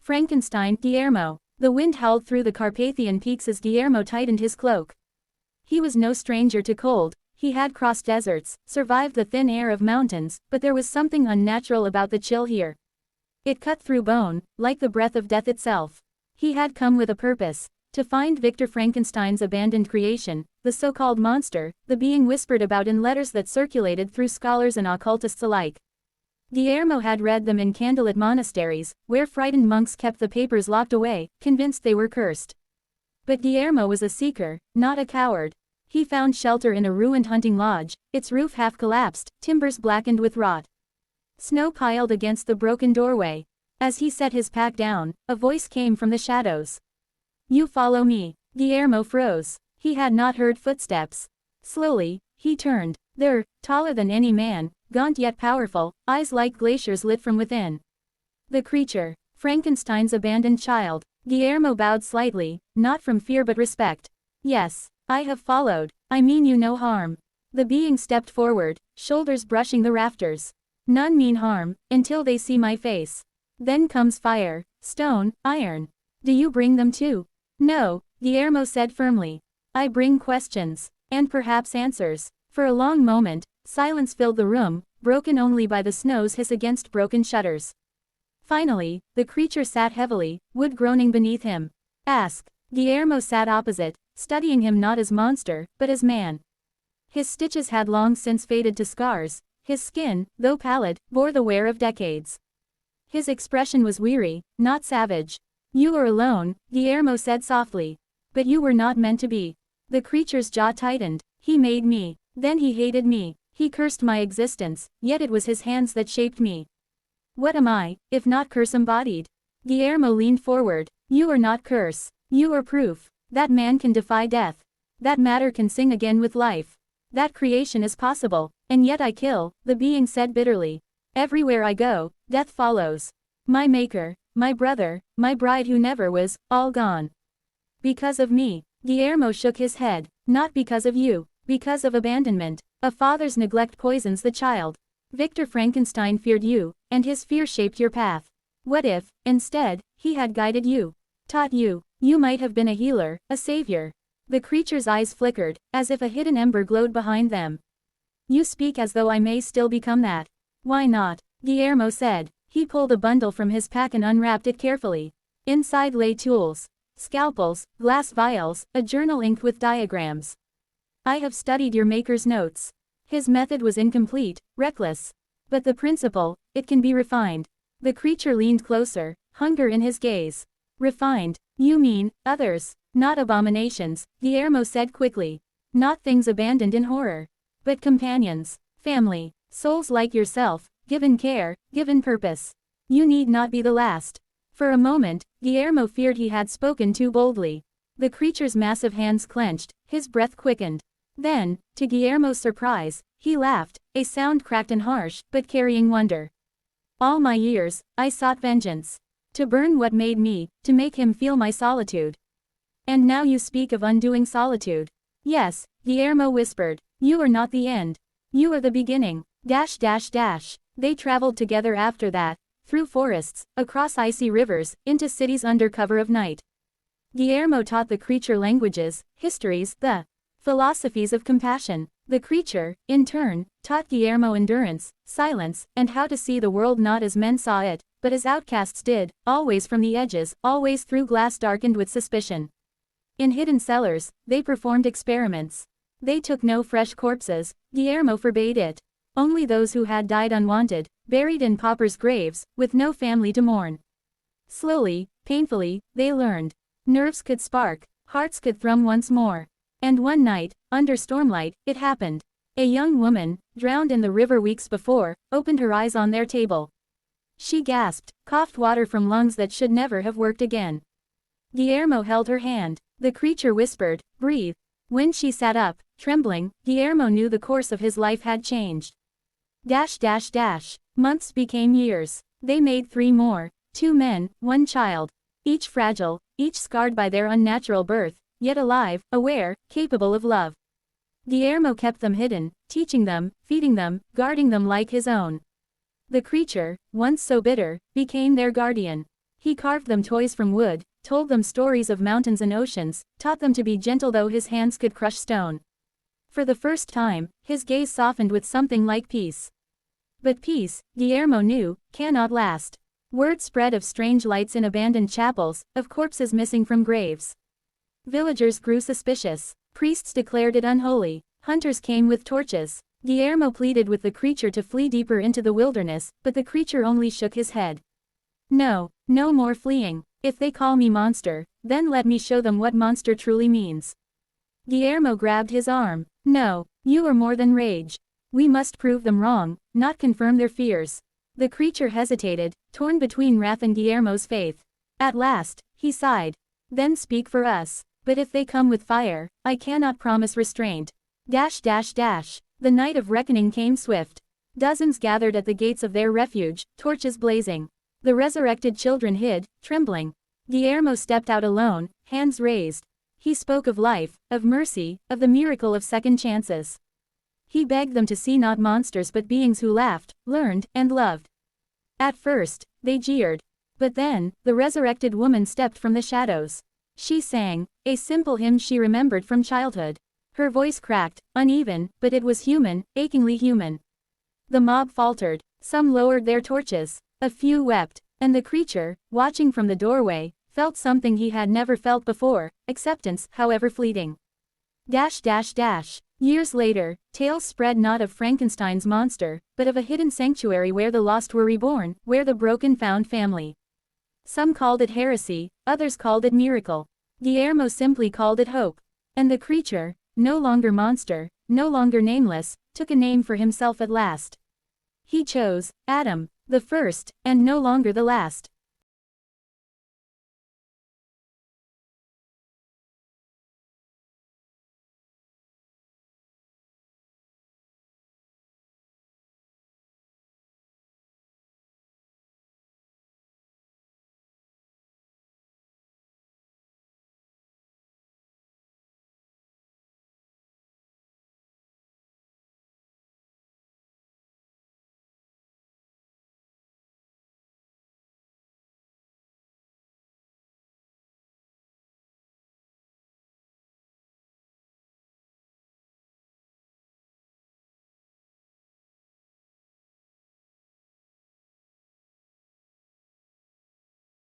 Frankenstein, Guillermo. The wind howled through the Carpathian peaks as Guillermo tightened his cloak. He was no stranger to cold. He had crossed deserts, survived the thin air of mountains, but there was something unnatural about the chill here. It cut through bone, like the breath of death itself. He had come with a purpose. To find Victor Frankenstein's abandoned creation, the so-called monster, the being whispered about in letters that circulated through scholars and occultists alike. Guillermo had read them in candlelit monasteries, where frightened monks kept the papers locked away, convinced they were cursed. But Guillermo was a seeker, not a coward. He found shelter in a ruined hunting lodge, its roof half collapsed, timbers blackened with rot. Snow piled against the broken doorway. As he set his pack down, a voice came from the shadows. "You follow me." Guillermo froze. He had not heard footsteps. Slowly, he turned. There, taller than any man, gaunt yet powerful, eyes like glaciers lit from within. The creature. Frankenstein's abandoned child. Guillermo bowed slightly, not from fear but respect. "Yes, I have followed. I mean you no harm." The being stepped forward, shoulders brushing the rafters. "None mean harm, until they see my face. Then comes fire, stone, iron. Do you bring them too?" "No," Guillermo said firmly. "I bring questions. And perhaps answers." For a long moment, silence filled the room, broken only by the snow's hiss against broken shutters. Finally, the creature sat heavily, wood groaning beneath him. "Ask." Guillermo sat opposite, studying him not as monster, but as man. His stitches had long since faded to scars. His skin, though pallid, bore the wear of decades. His expression was weary, not savage. "You are alone," Guillermo said softly. "But you were not meant to be." The creature's jaw tightened. "He made me. Then he hated me. He cursed my existence, yet it was his hands that shaped me. What am I, if not curse embodied?" Guillermo leaned forward. "You are not curse. You are proof. That man can defy death. That matter can sing again with life. That creation is possible. And yet I kill," the being said bitterly. "Everywhere I go, death follows. My maker, my brother, my bride who never was, all gone. Because of me." Guillermo shook his head. "Not because of you. Because of abandonment. A father's neglect poisons the child. Victor Frankenstein feared you, and his fear shaped your path. What if, instead, he had guided you? Taught you? You might have been a healer, a savior." The creature's eyes flickered, as if a hidden ember glowed behind them. "You speak as though I may still become that." "Why not?" Guillermo said. He pulled a bundle from his pack and unwrapped it carefully. Inside lay tools. Scalpels, glass vials, a journal inked with diagrams. "I have studied your maker's notes." His method was incomplete, reckless. But the principle, it can be refined. The creature leaned closer, hunger in his gaze. "Refined? You mean, others. Not abominations," Guillermo said quickly. "Not things abandoned in horror. But companions, family, souls like yourself, given care, given purpose. You need not be the last." For a moment, Guillermo feared he had spoken too boldly. The creature's massive hands clenched, his breath quickened. Then, to Guillermo's surprise, he laughed, a sound cracked and harsh, but carrying wonder. "All my years, I sought vengeance. To burn what made me, to make him feel my solitude. And now you speak of undoing solitude." "Yes," Guillermo whispered. "You are not the end. You are the beginning." They traveled together after that, through forests, across icy rivers, into cities under cover of night. Guillermo taught the creature languages, histories, the philosophies of compassion. The creature, in turn, taught Guillermo endurance, silence, and how to see the world not as men saw it, but as outcasts did, always from the edges, always through glass darkened with suspicion. In hidden cellars, they performed experiments. They took no fresh corpses, Guillermo forbade it. Only those who had died unwanted, buried in paupers' graves, with no family to mourn. Slowly, painfully, they learned. Nerves could spark, hearts could thrum once more. And one night, under stormlight, it happened. A young woman, drowned in the river weeks before, opened her eyes on their table. She gasped, coughed water from lungs that should never have worked again. Guillermo held her hand. The creature whispered, "Breathe." When she sat up, trembling, Guillermo knew the course of his life had changed. Months became years. They made 3 more. 2 men, 1 child. Each fragile, each scarred by their unnatural birth, yet alive, aware, capable of love. Guillermo kept them hidden, teaching them, feeding them, guarding them like his own. The creature, once so bitter, became their guardian. He carved them toys from wood, told them stories of mountains and oceans, taught them to be gentle though his hands could crush stone. For the first time, his gaze softened with something like peace. But peace, Guillermo knew, cannot last. Word spread of strange lights in abandoned chapels, of corpses missing from graves. Villagers grew suspicious. Priests declared it unholy. Hunters came with torches. Guillermo pleaded with the creature to flee deeper into the wilderness, but the creature only shook his head. No, no more fleeing. If they call me monster, then let me show them what monster truly means. Guillermo grabbed his arm. No, you are more than rage. We must prove them wrong, not confirm their fears. The creature hesitated, torn between wrath and Guillermo's faith. At last, he sighed. Then speak for us. But if they come with fire, I cannot promise restraint. The night of reckoning came swift. Dozens gathered at the gates of their refuge, torches blazing. The resurrected children hid, trembling. Guillermo stepped out alone, hands raised. He spoke of life, of mercy, of the miracle of second chances. He begged them to see not monsters but beings who laughed, learned, and loved. At first, they jeered. But then, the resurrected woman stepped from the shadows. She sang, a simple hymn she remembered from childhood. Her voice cracked, uneven, but it was human, achingly human. The mob faltered. Some lowered their torches. A few wept. And the creature, watching from the doorway, felt something he had never felt before, acceptance, however fleeting. Years later, tales spread not of Frankenstein's monster, but of a hidden sanctuary where the lost were reborn, where the broken found family. Some called it heresy, others called it miracle. Guillermo simply called it hope. And the creature, no longer monster, no longer nameless, took a name for himself at last. He chose Adam, the first, and no longer the last.